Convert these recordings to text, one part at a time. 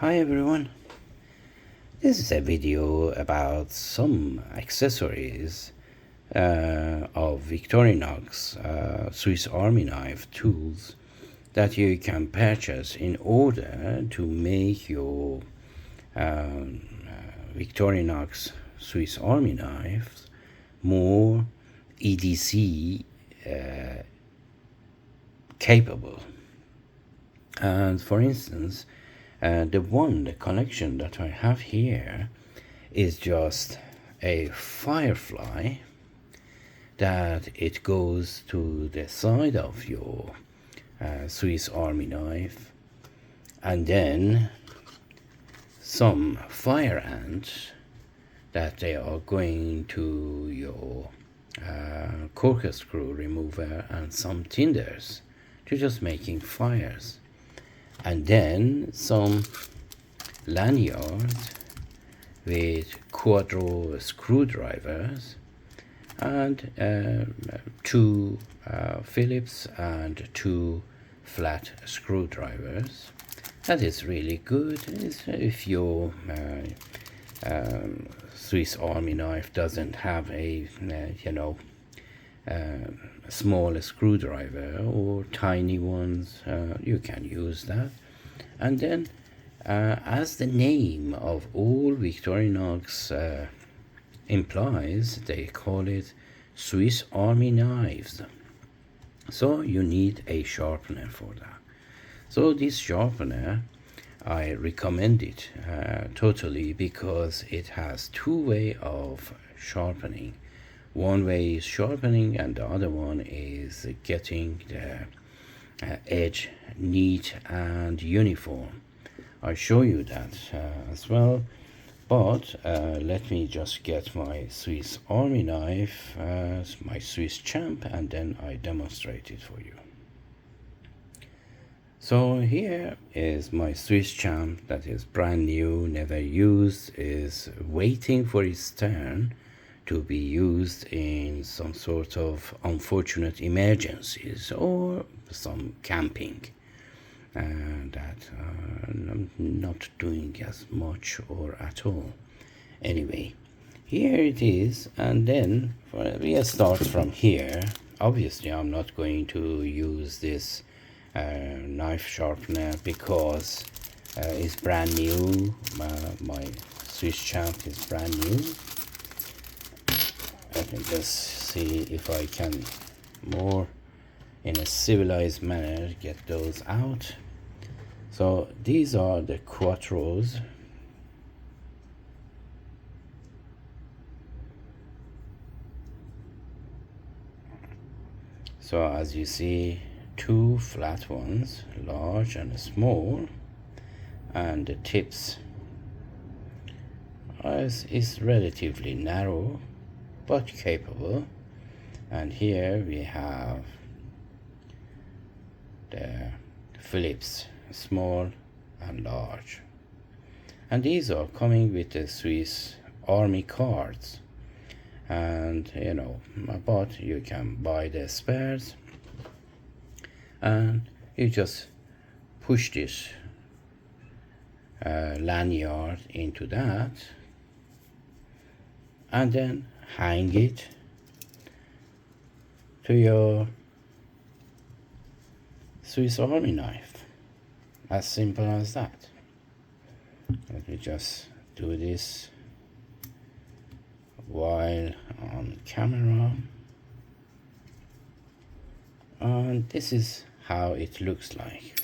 Hi everyone, this is a video about some accessories of Victorinox Swiss Army knife tools that you can purchase in order to make your Victorinox Swiss Army knives more EDC capable. And for instance, the collection that I have here is just a firefly that it goes to the side of your Swiss Army knife, and then some fire ants that they are going to your corkscrew remover, and some tinders to just making fires, and then some lanyard with quadro screwdrivers and two Phillips and two flat screwdrivers. That is really good if your Swiss Army knife doesn't have a small screwdriver or tiny ones. You can use that. And then as the name of all Victorinox implies, they call it Swiss Army knives, so you need a sharpener for that. So this sharpener, I recommend it totally, because it has two ways of sharpening. One way is sharpening and the other one is getting the edge neat and uniform. I'll show you that as well, but let me just get my Swiss Army knife, my Swiss champ, and then I demonstrate it for you. So here is my Swiss champ that is brand new, never used, is waiting for its turn to be used in some sort of unfortunate emergencies or some camping that I'm not doing as much or at all. Anyway, here it is, and then we start from here. Obviously I'm not going to use this knife sharpener because it's brand new. My Swiss champ is brand new. Let me just see if I can more in a civilized manner get those out. So these are the quattros. So as you see, two flat ones, large and small, and the tips is relatively narrow but capable. And here we have the Phillips, small and large, and these are coming with the Swiss Army cards, and but you can buy the spares, and you just push this lanyard into that and then hang it to your Swiss Army knife. As simple as that. Let me just do this while on camera, and this is how it looks like.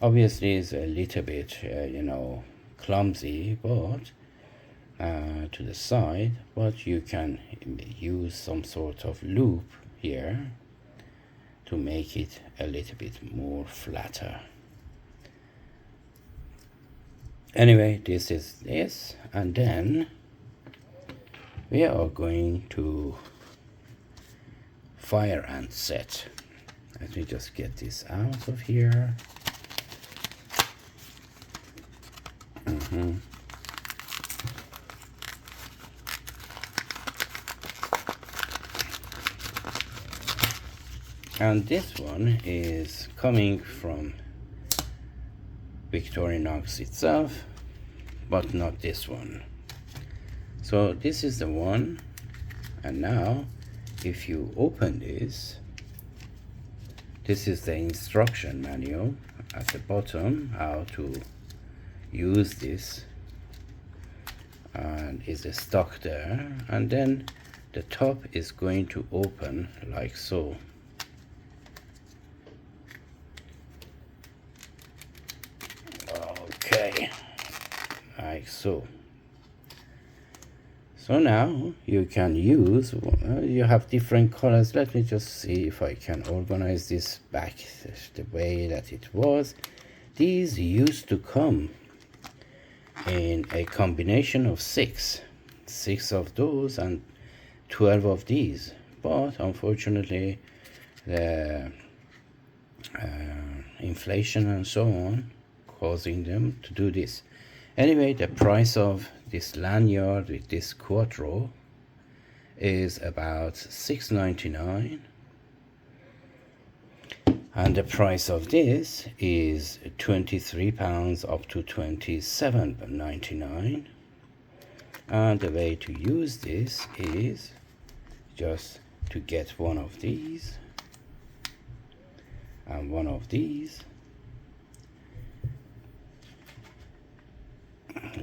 Obviously it's a little bit clumsy, but to the side, but you can use some sort of loop here to make it a little bit more flatter. Anyway, this is this, and then we are going to fire ant set. Let me just get this out of here. And this one is coming from Victorinox itself, but not this one. So this is the one, and now if you open this, this is the instruction manual at the bottom, how to use this, and is stuck there, and then the top is going to open like so. Okay, like so. So now you can use, you have different colors. Let me just see if I can organize this back the way that it was. These used to come in a combination of six of those and 12 of these, but unfortunately the inflation and so on causing them to do this. Anyway, the price of this lanyard with this quattro is about $6.99, and the price of this is £23 up to $27.99. And the way to use this is just to get one of these and one of these.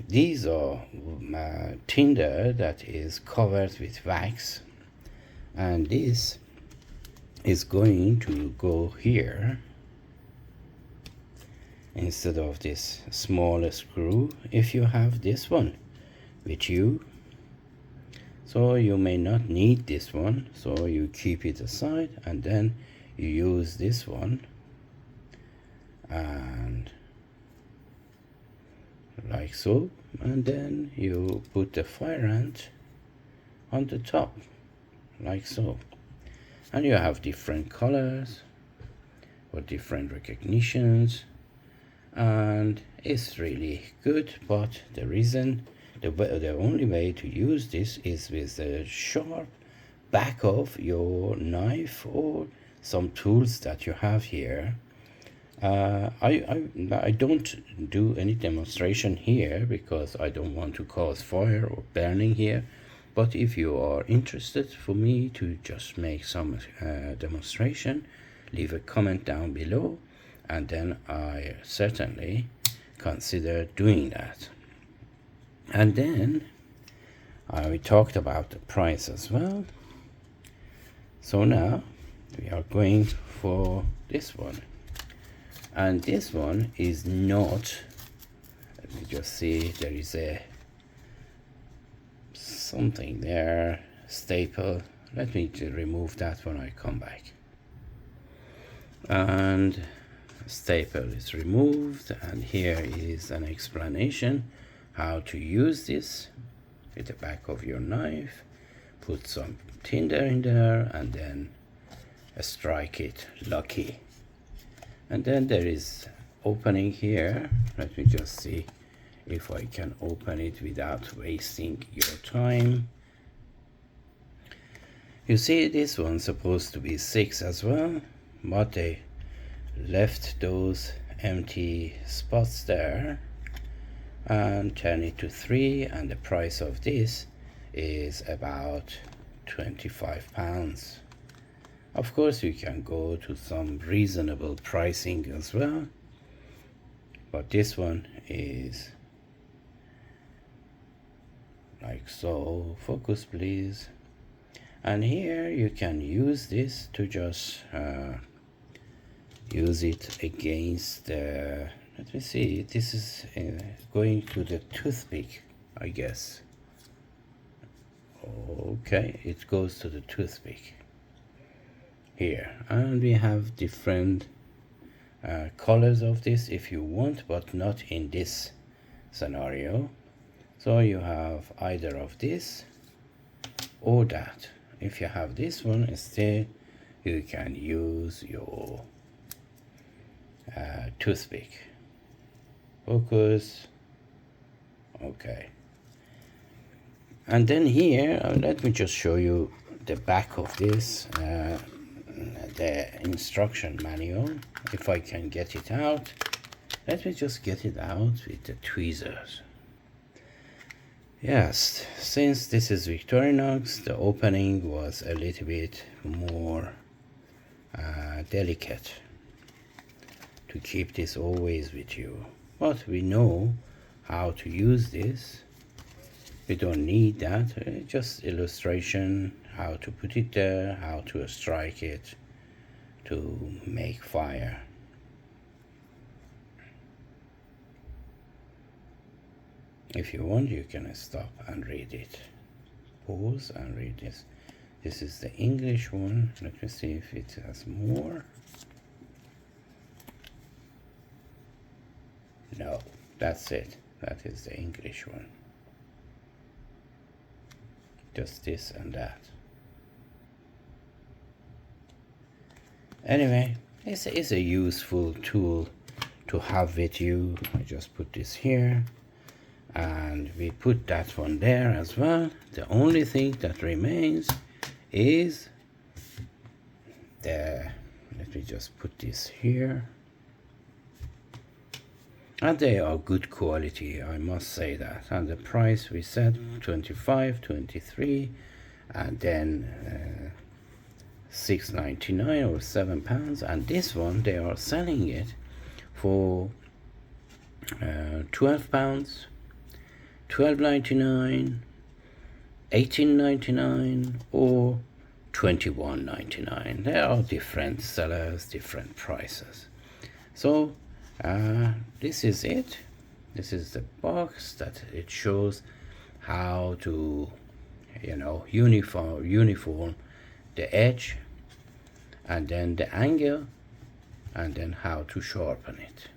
These are tinder that is covered with wax, and this is going to go here instead of this small screw if you have this one with you. So you may not need this one, so you keep it aside, and then you use this one, and like so, and then you put the fire ant on the top like so, and you have different colors or different recognitions, and it's really good. But the reason, the only way to use this is with the sharp back of your knife or some tools that you have here. I don't do any demonstration here because I don't want to cause fire or burning here, but if you are interested for me to just make some demonstration, leave a comment down below, and then I certainly consider doing that. And then we talked about the price as well. So now we are going for this one. And this one is not, let me just see, there is a something there, staple. Let me remove that when I come back. And staple is removed, and here is an explanation how to use this with the back of your knife. Put some tinder in there and then strike it lucky. And then there is opening here. Let me just see if I can open it without wasting your time. You see, this one's supposed to be 6 as well, but they left those empty spots there and turn it to 3, and the price of this is about £25. Of course, you can go to some reasonable pricing as well, but this one is like so. Focus please. And here you can use this to just use it against the, let me see, this is going to the toothpick, I guess. Okay, it goes to the toothpick here, and we have different colors of this if you want, but not in this scenario. So you have either of this or that. If you have this one instead, you can use your toothpick. Focus. Okay. And then here, let me just show you the back of this, the instruction manual, if I can get it out. Let me just get it out with the tweezers. Yes, since this is Victorinox, the opening was a little bit more delicate to keep this always with you. But we know how to use this. We don't need that, just illustration, how to put it there, how to strike it to make fire. If you want, you can stop and read it. Pause and read this. This is the English one. Let me see if it has more. No, that's it. That is the English one. Just this and that. Anyway, it's a useful tool to have with you. I just put this here. And we put that one there as well. The only thing that remains is let me just put this here. And they are good quality, I must say that. And the price we said 25, 23, and then $6.99 or £7. And this one they are selling it for £12. $12.99, $18.99, or $21.99. There are different sellers, different prices. So this is it. This is the box that it shows how to, uniform the edge, and then the angle, and then how to sharpen it.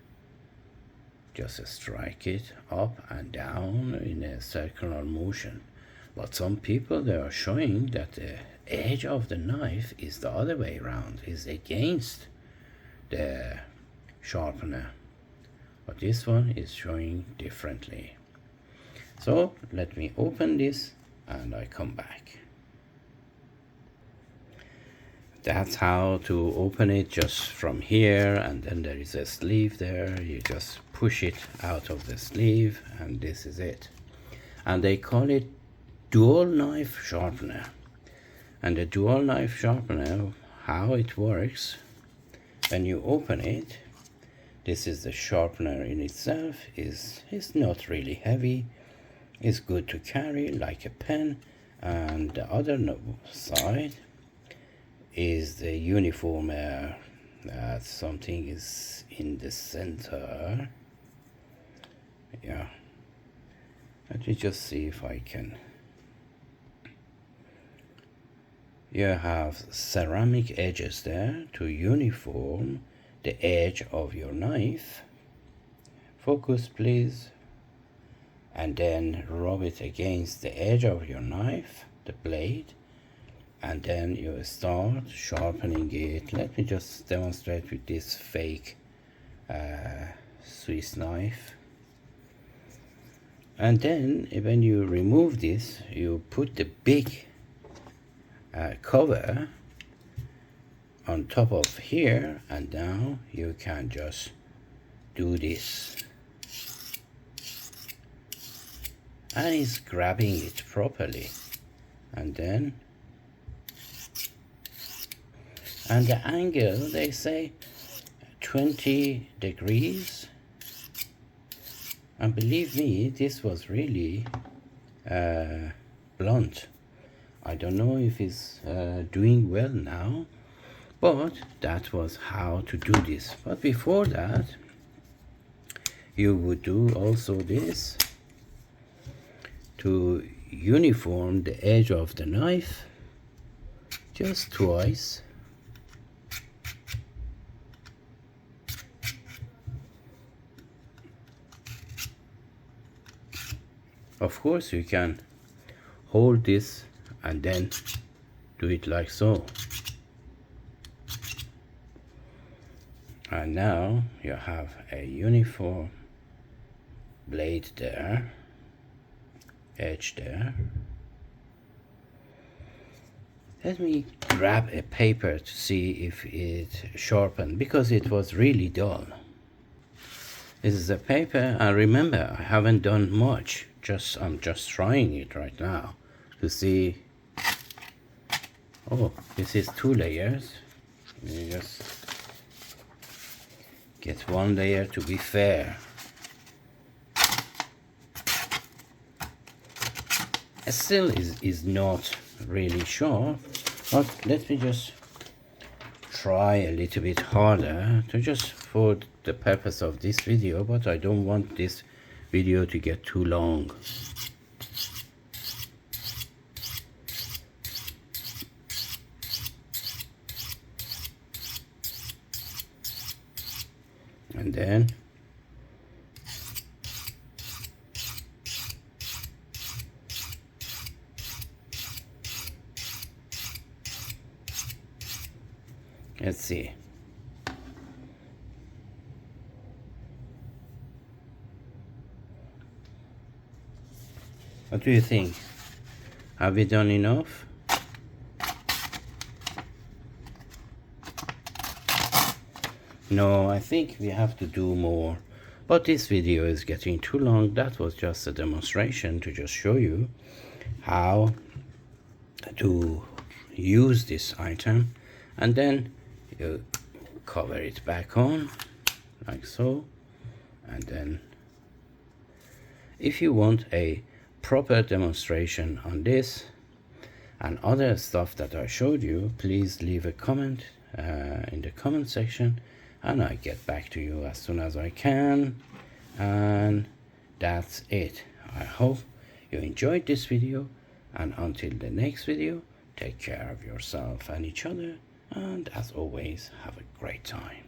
Just strike it up and down in a circular motion. But some people, they are showing that the edge of the knife is the other way around, is against the sharpener. But this one is showing differently. So let me open this and I come back. That's how to open it, just from here, and then there is a sleeve there. You just push it out of the sleeve, and this is it. And they call it dual knife sharpener. And the dual knife sharpener, how it works, when you open it, this is the sharpener in itself. Is not really heavy. It's good to carry like a pen. And the other side is the uniformer, that something is in the center. Yeah, let me just see if I can. You have ceramic edges there to uniform the edge of your knife. Focus please. And then rub it against the edge of your knife, the blade, and then you start sharpening it. Let me just demonstrate with this fake Swiss knife. And then when you remove this, you put the big cover on top of here, and now you can just do this. And it's grabbing it properly. And then, and the angle, they say 20 degrees. And believe me, this was really blunt. I don't know if it's doing well now, but that was how to do this. But before that, you would do also this to uniform the edge of the knife, just twice. Of course, you can hold this and then do it like so. And now you have a uniform blade there, edge there. Let me grab a paper to see if it sharpened, because it was really dull. This is the paper, and remember, I haven't done much. I'm just trying it right now to see. Oh, this is 2 layers. Let me just get one layer to be fair. It still is not really sharp, but let me just try a little bit harder to just for the purpose of this video, but I don't want this video to get too long. And then let's see. What do you think? Have we done enough? No, I think we have to do more. But this video is getting too long. That was just a demonstration to just show you how to use this item. And then you cover it back on like so. And then if you want a proper demonstration on this and other stuff that I showed you, please leave a comment in the comment section, and I get back to you as soon as I can. And that's it. I hope you enjoyed this video, and until the next video, take care of yourself and each other, and as always, have a great time.